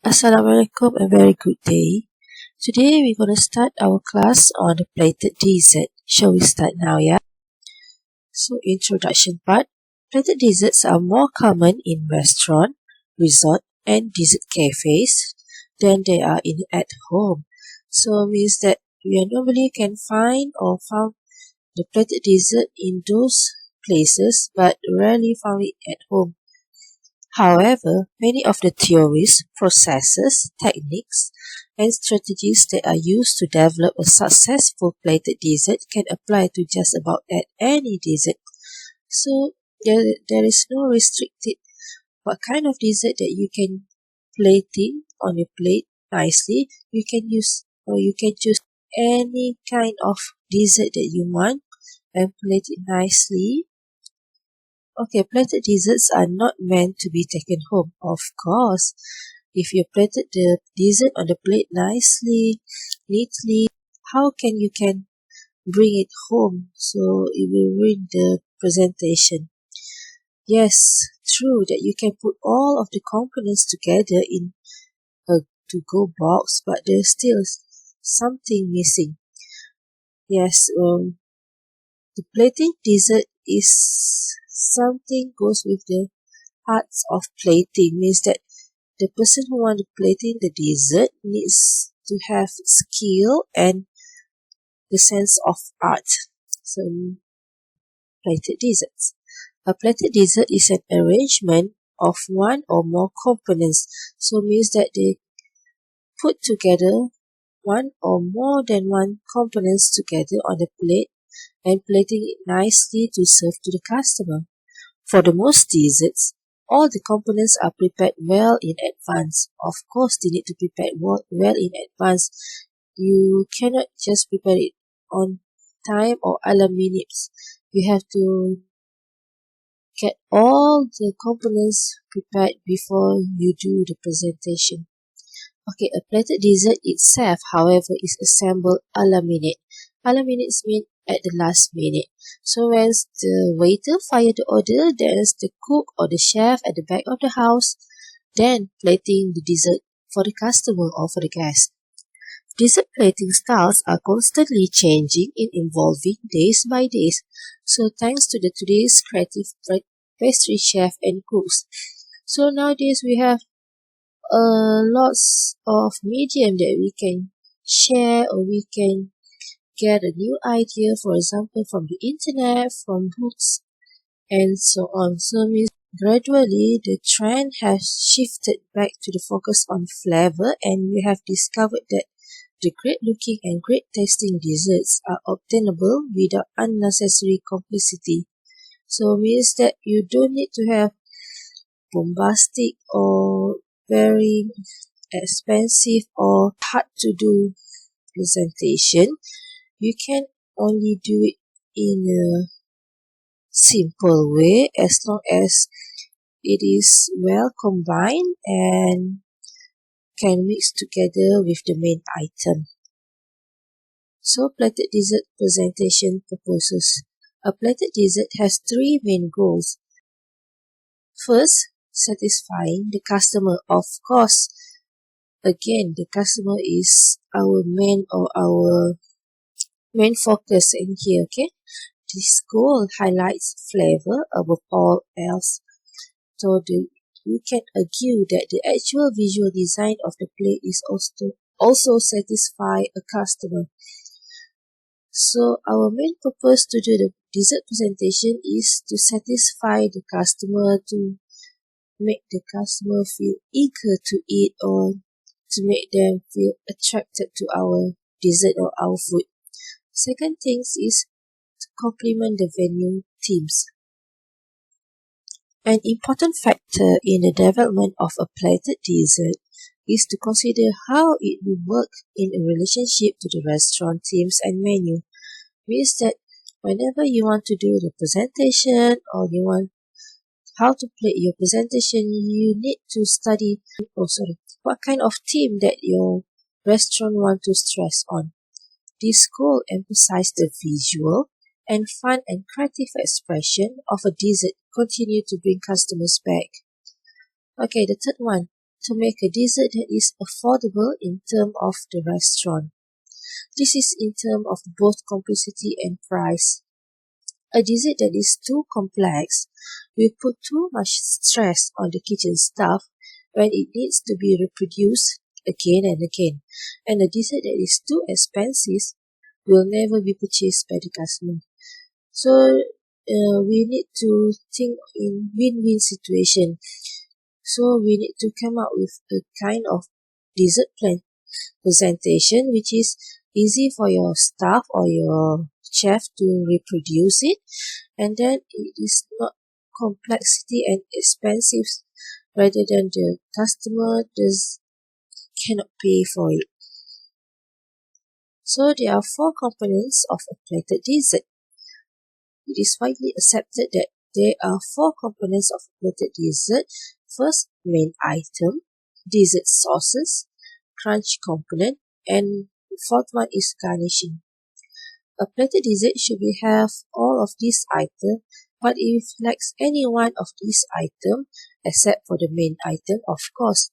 Assalamualaikum, a very good day. Today we're going to start our class on the plated dessert. Shall we start now, yeah? So, introduction part. Plated desserts are more common in restaurant, resort, and dessert cafes than they are at home. So, means that we normally can find or found the plated dessert in those places, but rarely found it at home. However, many of the theories, processes, techniques, and strategies that are used to develop a successful plated dessert can apply to just about any dessert. So there is no restricted what kind of dessert that you can plating on your plate nicely. You can use or you can choose any kind of dessert that you want and plate it nicely. Okay, plated desserts are not meant to be taken home, of course. If you plated the dessert on the plate nicely, neatly, how can bring it home? So it will ruin the presentation. Yes, true that you can put all of the components together in a to-go box, but there's still something missing. Yes, the plating dessert is something goes with the arts of plating, means that the person who wants to plating the dessert needs to have skill and the sense of art. So, plated desserts. A plated dessert is an arrangement of one or more components. So means that they put together one or more than one components together on the plate and plating it nicely to serve to the customer. For the most desserts, all the components are prepared well in advance. Of course, they need to prepare well in advance. You cannot just prepare it on time or a la minutes. You have to get all the components prepared before you do the presentation. Okay, a plated dessert itself, however, is assembled a la minute. A la minute means at the last minute. So when the waiter fire the order, there's the cook or the chef at the back of the house, then plating the dessert for the customer or for the guest. Dessert plating styles are constantly changing and evolving days by days. So thanks to today's creative pastry chef and cooks. So nowadays we have lots of medium that we can share or we can get a new idea, for example, from the internet, from books, and so on. So means gradually the trend has shifted back to the focus on flavor, and we have discovered that the great looking and great tasting desserts are obtainable without unnecessary complexity. So means that you don't need to have bombastic or very expensive or hard to do presentation. You can only do it in a simple way as long as it is well combined and can mix together with the main item. So plated dessert presentation purposes. A plated dessert has three main goals. First, satisfying the customer. Of course, again, the customer is our main focus in here, okay? This goal highlights flavor above all else. So you can argue that the actual visual design of the plate is also satisfy a customer. So our main purpose to do the dessert presentation is to satisfy the customer, to make the customer feel eager to eat or to make them feel attracted to our dessert or our food. Second things is to complement the venue themes. An important factor in the development of a plated dessert is to consider how it will work in a relationship to the restaurant themes and menu. Means that whenever you want to do the presentation or you want how to plate your presentation, you need to study what kind of theme that your restaurant want to stress on. This goal emphasizes the visual and fun and creative expression of a dessert continue to bring customers back. Okay, the third one, to make a dessert that is affordable in terms of the restaurant. This is in terms of both complexity and price. A dessert that is too complex will put too much stress on the kitchen staff when it needs to be reproduced again and again. And a dessert that is too expensive will never be purchased by the customer. So we need to think in win-win situation. So we need to come up with a kind of dessert plan presentation which is easy for your staff or your chef to reproduce it, and then it is not complexity and expensive rather than the customer cannot pay for it. So there are 4 components of a plated dessert. It is widely accepted that there are 4 components of a plated dessert. First, main item, dessert sauces, crunch component, and the 4th one is garnishing. A plated dessert should have all of these items, but if it lacks any one of these items, except for the main item, of course.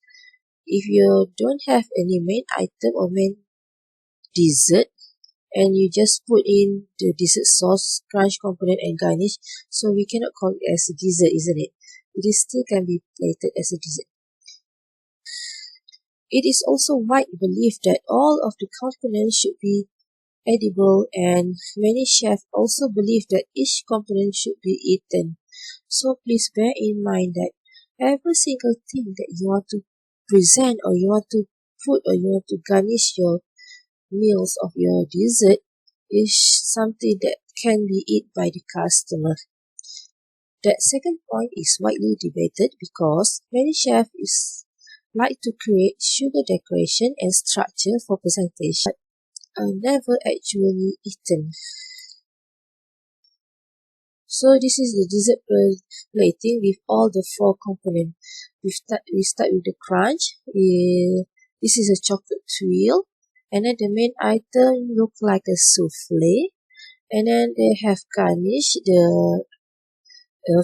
If you don't have any main item or main dessert, and you just put in the dessert sauce, crunch component, and garnish, so we cannot call it as a dessert, isn't it? It is still can be plated as a dessert. It is also widely believed that all of the components should be edible, and many chefs also believe that each component should be eaten. So please bear in mind that every single thing that you want to present or you want to put or you want to garnish your meals of your dessert is something that can be eaten by the customer. That second point is widely debated because many chefs like to create sugar decoration and structure for presentation, but are never actually eaten. So this is the dessert plating with all the 4 components. We start with the crunch. This is a chocolate twirl, and then the main item look like a souffle, and then they have garnish the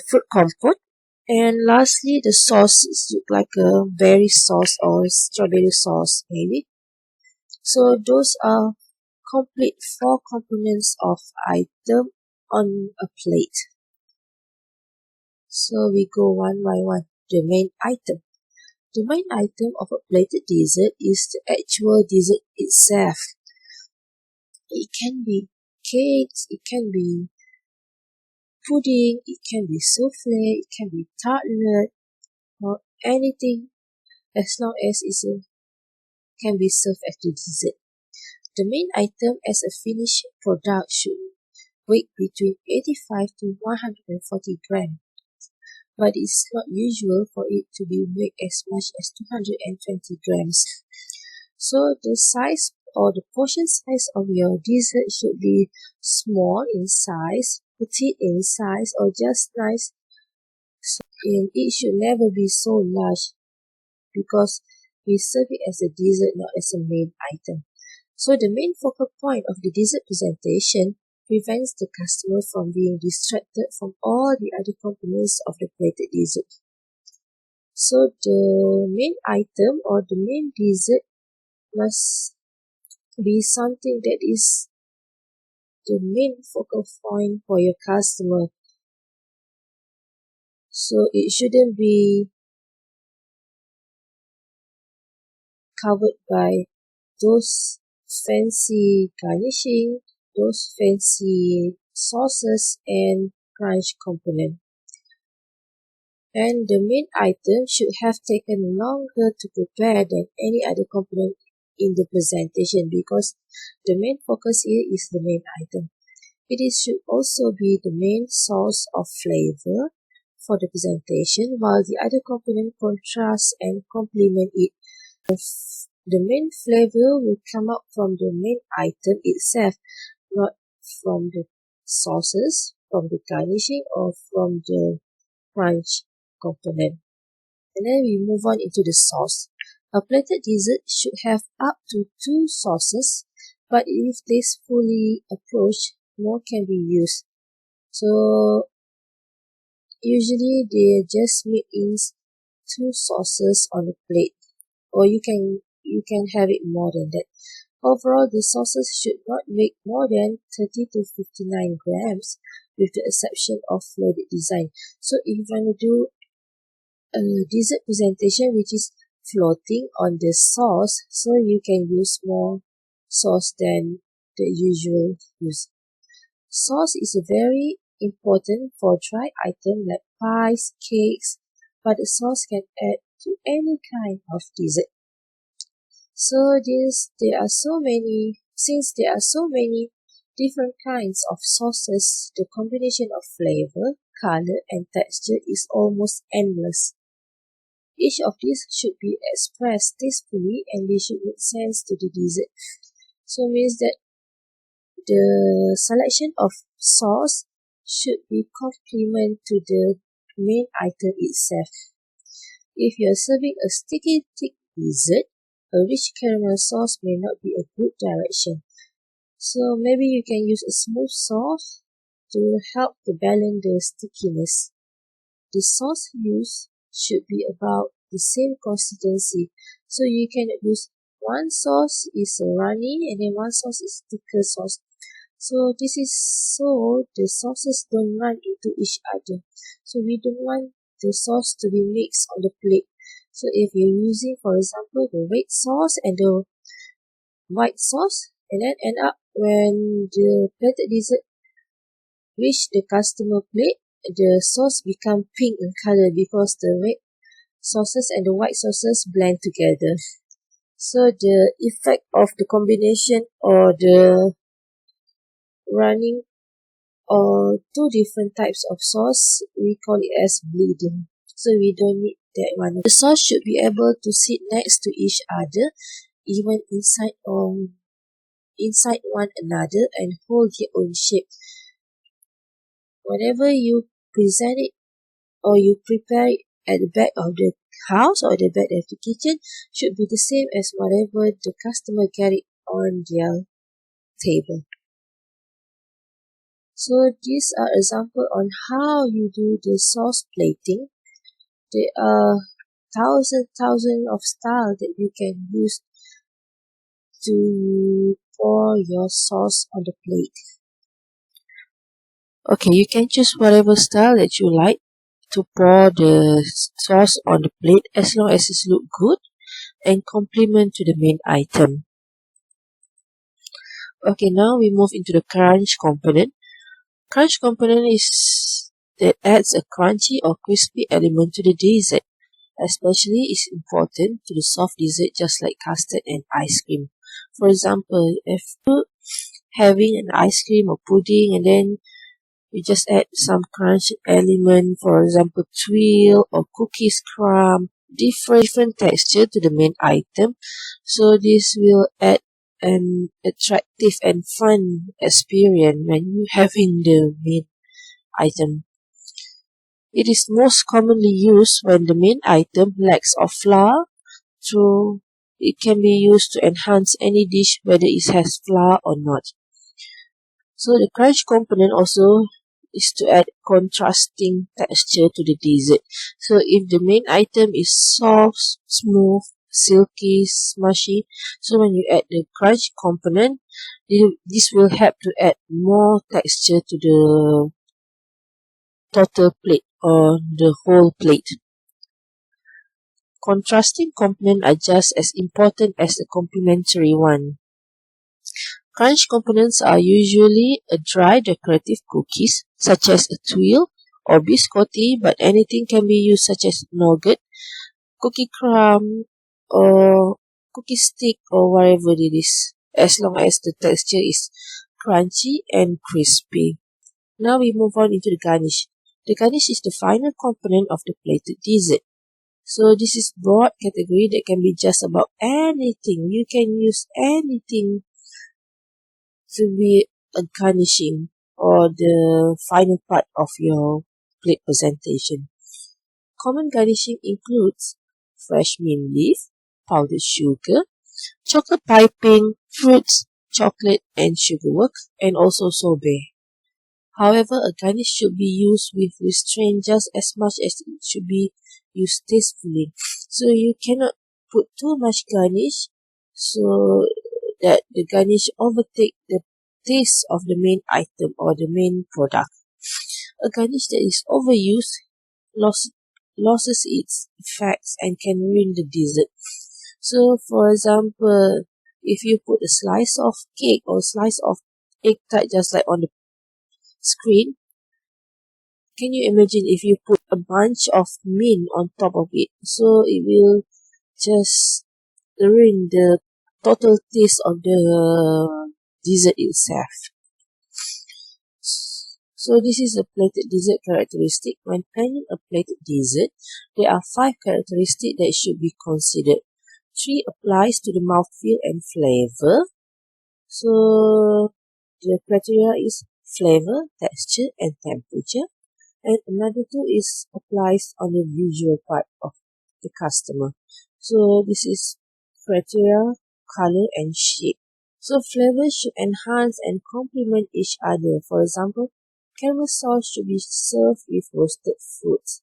fruit compote, and lastly the sauce look like a berry sauce or strawberry sauce maybe. So those are complete 4 components of item on a plate. So we go one by one. The main item. The main item of a plated dessert is the actual dessert itself. It can be cakes, it can be pudding, it can be souffle, it can be tartlet, or anything as long as it can be served as the dessert. The main item as a finished product should weigh between 85 to 140 grams, but it's not usual for it to be weighed as much as 220 grams. So the size or the portion size of your dessert should be small in size, petite in size, or just nice. And it should never be so large because we serve it as a dessert, not as a main item. So the main focal point of the dessert presentation prevents the customer from being distracted from all the other components of the plated dessert. So the main item or the main dessert must be something that is the main focal point for your customer. So it shouldn't be covered by those fancy garnishing, those fancy sauces and crunch component. And the main item should have taken longer to prepare than any other component in the presentation because the main focus here is the main item. Should also be the main source of flavor for the presentation, while the other component contrast and complement it. The main flavor will come up from the main item itself, not from the sauces, from the garnishing, or from the crunch component. And then we move on into the sauce. A plated dessert should have up to 2 sauces, but if tastefully approached, more can be used. So usually they just mix in 2 sauces on the plate. or you can have it more than that. Overall, the sauces should not weigh more than 30 to 59 grams, with the exception of flooded design. So if you want to do a dessert presentation which is floating on the sauce, so you can use more sauce than the usual use. Sauce is very important for dry items like pies, cakes, but the sauce can add to any kind of dessert. So since there are so many different kinds of sauces, the combination of flavor, color, and texture is almost endless. Each of these should be expressed tastefully and they should make sense to the dessert. So means that the selection of sauce should be complement to the main item itself. If you are serving a sticky thick dessert, a rich caramel sauce may not be a good direction. So maybe you can use a smooth sauce to help to balance the stickiness. The sauce used should be about the same consistency. So you can use one sauce is runny and then one sauce is thicker sauce. So this is so the sauces don't run into each other. So we don't want the sauce to be mixed on the plate. So if you're using, for example, the red sauce and the white sauce, and then end up when the plated dessert reach the customer plate, the sauce become pink in color because the red sauces and the white sauces blend together. So the effect of the combination or the running or two different types of sauce, we call it as bleeding. So we don't need that one. The sauce should be able to sit next to each other, even inside one another, and hold their own shape. Whatever you present it or you prepare it at the back of the house or the back of the kitchen should be the same as whatever the customer get it on their table. So these are examples on how you do the sauce plating. There are thousands of styles that you can use to pour your sauce on the plate. Okay, you can choose whatever style that you like to pour the sauce on the plate as long as it looks good and complement to the main item. Okay, now we move into the crunch component. Crunch component is that adds a crunchy or crispy element to the dessert. Especially is important to the soft dessert just like custard and ice cream. For example, if you having an ice cream or pudding and then you just add some crunch element, for example twirl or cookies crumb, different texture to the main item. So this will add an attractive and fun experience when you having the main item. It is most commonly used when the main item lacks of flour, so it can be used to enhance any dish whether it has flour or not. So the crunch component also is to add contrasting texture to the dessert. So if the main item is soft, smooth, silky, smushy, so when you add the crunch component, this will help to add more texture to the total plate or the whole plate. Contrasting components are just as important as the complementary one. Crunch components are usually a dry decorative cookies such as a twirl or biscotti, but anything can be used such as nougat, cookie crumb or cookie stick or whatever it is, as long as the texture is crunchy and crispy. Now we move on into the garnish. The garnish is the final component of the plated dessert. So this is broad category that can be just about anything. You can use anything to be a garnishing or the final part of your plate presentation. Common garnishing includes fresh mint leaf, powdered sugar, chocolate piping, fruits, chocolate and sugarwork, and also sorbet. However, a garnish should be used with restraint just as much as it should be used tastefully. So you cannot put too much garnish so that the garnish overtake the taste of the main item or the main product. A garnish that is overused loses its effects and can ruin the dessert. So, for example, if you put a slice of cake or slice of egg tart just like on the screen, can you imagine if you put a bunch of mint on top of it? So it will just ruin the total taste of the dessert itself. So this is a plated dessert characteristic. When planning a plated dessert, there are 5 characteristics that should be considered. 3 applies to the mouthfeel and flavor. So the criteria is flavor, texture, and temperature. And another 2 is applies on the visual part of the customer. So this is criteria, color, and shape. So flavors should enhance and complement each other. For example, caramel sauce should be served with roasted fruits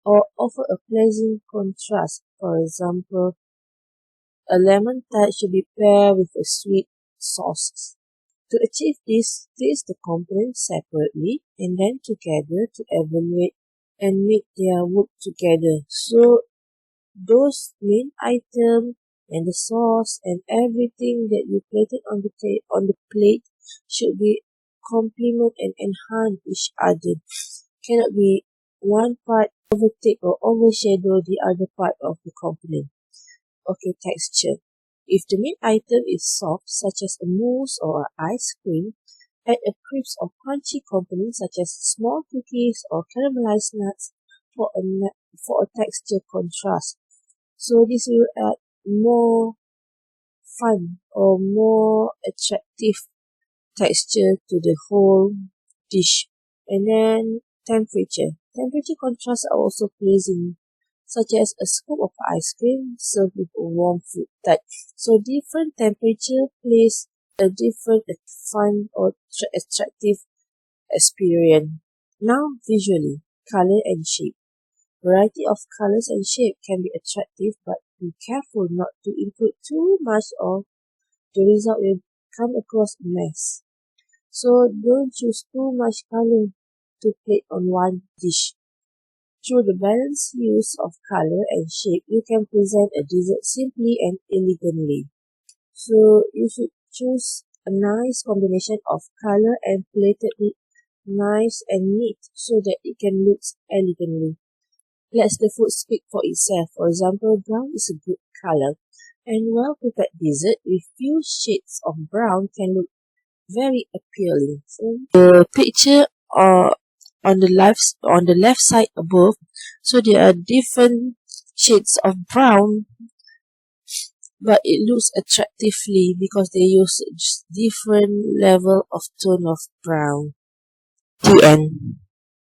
or offer a pleasant contrast. For example, a lemon tart should be paired with a sweet sauce. To achieve this, taste the components separately and then together to evaluate and make their work together. So those main items and the sauce and everything that you plated on the plate should be complement and enhance each other. Cannot be one part overtake or overshadow the other part of the component. Okay, texture. If the main item is soft, such as a mousse or ice cream, add a crisp or crunchy component such as small cookies or caramelized nuts for a texture contrast. So this will add more fun or more attractive texture to the whole dish. And then temperature. Temperature contrasts are also pleasing, such as a scoop of ice cream served with a warm fruit tart. So different temperature plays a different fun or attractive experience. Now visually, color and shape. Variety of colors and shape can be attractive, but be careful not to include too much or the result will come across a mess. So don't choose too much color to plate on one dish. Through the balanced use of color and shape, you can present a dessert simply and elegantly. So you should choose a nice combination of color and plated it nice and neat so that it can look elegantly. Let the food speak for itself. For example, brown is a good color, and well-prepared dessert with few shades of brown can look very appealing. So the picture on the left side above, so there are different shades of brown, but it looks attractively because they use different level of tone of brown. The end.